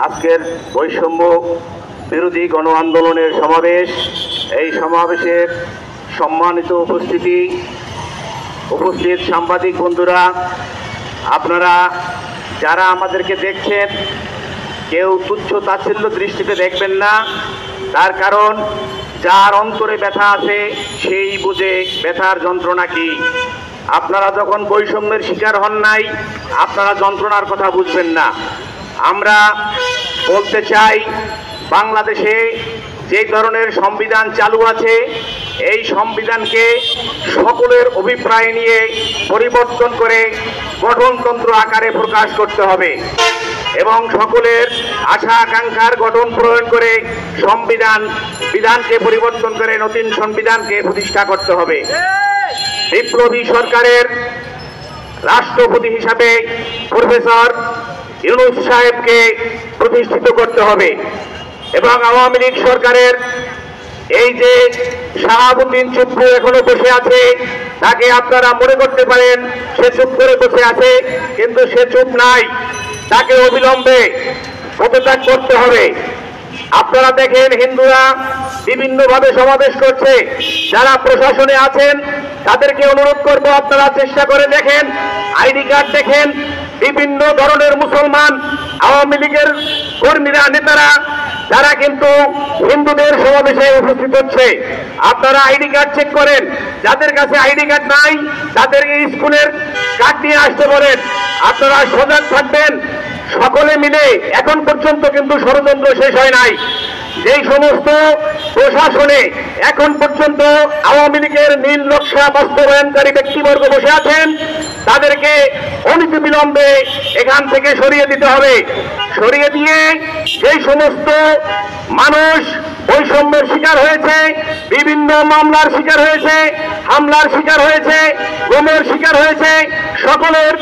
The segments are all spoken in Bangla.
আজকের বৈষম্য বিরোধী গণ আন্দোলনের সমাবেশ। এই সমাবেশের সম্মানিত উপস্থিত সাংবাদিক বন্ধুরা, আপনারা যারা আমাদেরকে দেখছেন, কেউ তুচ্ছ তাচ্ছিল্য দৃষ্টিতে দেখবেন না। তার কারণ, যার অন্তরে ব্যথা আছে সেই বুঝে ব্যথার যন্ত্রণা কি। আপনারা যখন বৈষম্যের শিকার হন নাই, আপনারা যন্ত্রণার কথা বুঝবেন না। আমরা বলতে চাই, বাংলাদেশে যে ধরনের সংবিধান চালু আছে, এই সংবিধানকে সকলের অভিপ্রায় নিয়ে পরিবর্তন করে গঠনতন্ত্র আকারে প্রকাশ করতে হবে এবং সকলের আশা আকাঙ্ক্ষার গঠন প্রণয়ন করে বিধানকে পরিবর্তন করে নতুন সংবিধানকে প্রতিষ্ঠা করতে হবে। বিপ্লবী সরকারের রাষ্ট্রপতি হিসাবে প্রফেসর ইউনূস সাহেবকে প্রতিষ্ঠিত করতে হবে এবং আওয়ামী লীগ সরকারের এই যে শাহাবুদ্দিন চুপ্পু এখনো বসে আছে, তাকে আপনারা মনে করতে পারেন সে চুপ করে বসে আছে, কিন্তু সে চুপ নাই। তাকে অবিলম্বে পদত্যাগ করতে হবে। আপনারা দেখেন, হিন্দুরা বিভিন্নভাবে সমাবেশ করছে। যারা প্রশাসনে আছেন তাদেরকে অনুরোধ করব, আপনারা চেষ্টা করে দেখেন, আইডি কার্ড দেখেন। বিভিন্ন ধরনের মুসলমান আওয়ামী লীগের কর্মীরা, নেতারা, যারা কিন্তু হিন্দুদের সমাবেশে উপস্থিত হচ্ছে। আপনারা আইডি কার্ড চেক করেন। যাদের কাছে আইডি কার্ড নাই তাদেরকে স্কুলের কার্ড নিয়ে আসতে বলেন। আপনারা সজাগ থাকবেন। সকলে মিলে, এখন পর্যন্ত কিন্তু ষড়যন্ত্র শেষ হয় নাই। যেই সমস্ত প্রশাসনে এখন পর্যন্ত আওয়ামী লীগের নীল নকশা বাস্তবায়নকারী ব্যক্তিবর্গ বসে আছেন, তাদেরকে অনতিবিলম্বে এখান থেকে সরিয়ে দিতে হবে। সরিয়ে দিয়ে যেই সমস্ত মানুষ বৈষম্যের শিকার হয়েছে, বিভিন্ন মামলার শিকার হয়েছে, হামলার শিকার হয়েছে, গুমের শিকার হয়েছে, সকলের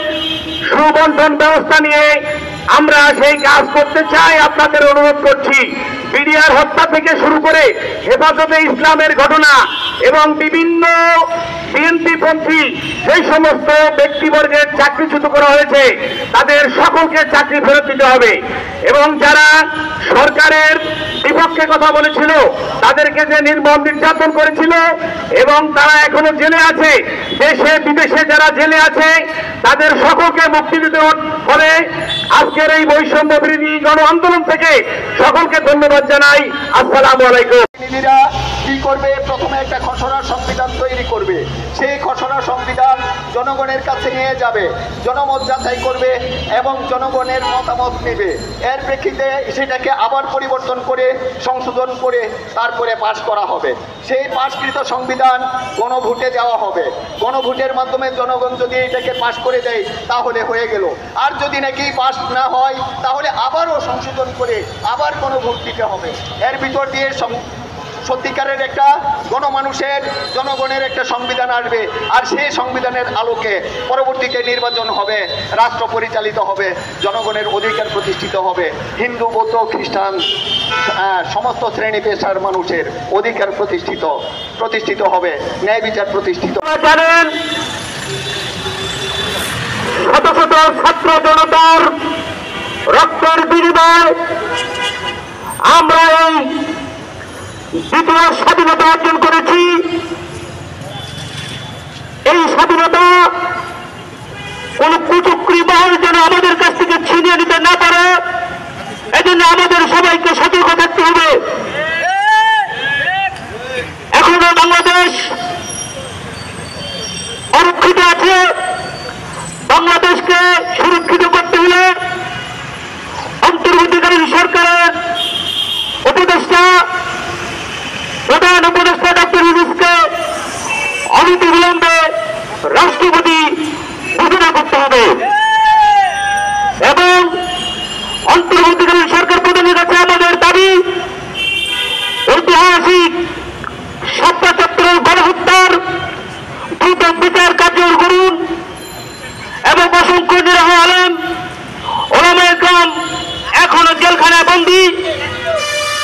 সুবন্টন ব্যবস্থা নিয়ে আমরা সেই কাজ করতে চাই। আপনাদের অনুরোধ করছি, বিডিআর হত্যা থেকে শুরু করে হেফাজতে ইসলামের ঘটনা এবং বিভিন্ন বিএনপিপন্থী সেই সমস্ত ব্যক্তিবর্গের চাকরিচ্যুত করা হয়েছে, তাদের সকলকে চাকরি ফেরত দিতে হবে এবং যারা সরকারের বিপক্ষে কথা বলেছিল, তাদেরকে যে নির্মম নির্যাতন করেছিল এবং তারা এখনো জেলে আছে, দেশে বিদেশে যারা জেলে আছে, তাদের সকলকে মুক্তি দিতে হবে। আজকের এই বৈষম্য বিরোধী গণ আন্দোলন থেকে সকলকে ধন্যবাদ জানাই। আসসালামু আলাইকুম। প্রতিনিধিরা কি করবে? প্রথমে একটা খসড়া সংবিধান তৈরি করবে। সেই খসড়া সংবিধান জনগণের কাছে নিয়ে যাবে, জনমত যাচাই করবে এবং জনগণের মতামত নেবে। এর প্রেক্ষিতে সেটাকে আবার পরিবর্তন করে সংশোধন করে তারপরে পাশ করা হবে। সেই পাশকৃত সংবিধান গণভোটে দেওয়া হবে। গণভোটের মাধ্যমে জনগণ যদি এটাকে পাশ করে দেয় তাহলে হয়ে গেল। আর যদি নাকি পাশ না হয় তাহলে আবারও সংশোধন করে আবার গণভোট দিতে হবে। এর ভিতর দিয়ে সত্যিকারের একটা জনগণের একটা সংবিধান আসবে। আর সেই সংবিধানের আলোকে পরবর্তীতে নির্বাচন হবে, রাষ্ট্র পরিচালিত হবে, জনগণের অধিকার প্রতিষ্ঠিত হবে, হিন্দু বৌদ্ধ খ্রিস্টান সমস্ত শ্রেণী পেশার মানুষের অধিকার প্রতিষ্ঠিত হবে, ন্যায় বিচার প্রতিষ্ঠিত। জানেন, শত শত ছাত্র জনতার রক্তের বিনিময়ে আমরা এই দ্বিতীয় স্বাধীনতা অর্জন করেছি। এই স্বাধীনতা কোন কুচক্রী বাহির যেন আমাদের কাছ থেকে ছিনিয়ে নিতে না পারে, এজন্য আমাদের সবাইকে সতর্ক থাকতে হবে। এখনো বাংলাদেশ অরক্ষিত আছে। বাংলাদেশকে সুরক্ষিত করতে হলে অন্তর্বর্তীকালীন সরকারের প্রধান উপদেষ্টা ডক্টর ইউনূসকে অনতিবিলম্বে রাষ্ট্রপতি ঘোষণা করতে হবে এবং অন্তর্বর্তীকালীন সরকার প্রধানের কাছে আমাদের দাবি, ঐতিহাসিক ৭৭ গণহত্যার দ্রুত বিচার কার্যকর করুন এবং অসংখ্য নিরীহ আলেম ওলামায়ে কেরাম এখনো জেলখানায় বন্দী।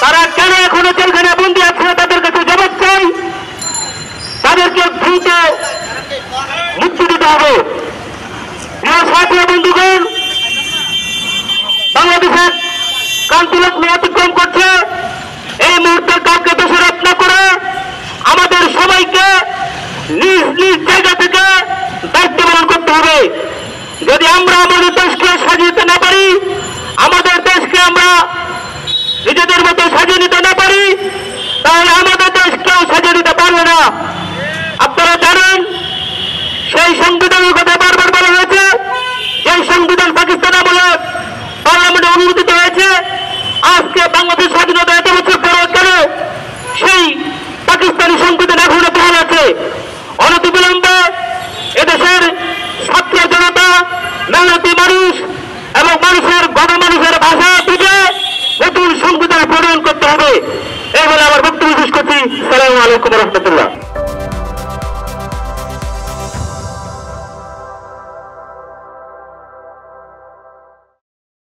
তারা কেন এখনো জেলখানায় বন্দী আছে তাদের কাছে জবাব চাই। তাদেরকে দ্রুত মুক্তি দিতে হবে। প্রিয় সাথী বন্ধুগণ, বাংলাদেশের আমরা আমাদের দেশকে সাজিয়ে নিতে না পারি, আমাদের দেশকে আমরা নিজেদের মতো সাজিয়ে নিতে না পারি, তাহলে আমাদের দেশ কেউ সাজিয়ে নিতে পারবে না। আপনারা জানেন সেই সংবিধানের কথা বারবার বলা হয়েছে, যে সংবিধান পাকিস্তান আমলে পার্লামেন্টে অনুমোদিত হয়েছে। আজকে বাংলাদেশ স্বাধীনতা এত বছর পরে কেন সেই পাকিস্তানি সংবিধান এখনো বহাল আছে? অনতিবিলম্বে এদেশের ছাত্র জনতা, মেহনতি মানুষ এবং গণমানুষের ভাষা থেকে নতুন সংবিধান প্রণয়ন করতে হবে। এই বলে আমার বক্তব্য শেষ করছি। আসসালামু আলাইকুম রহমতুল্লাহ।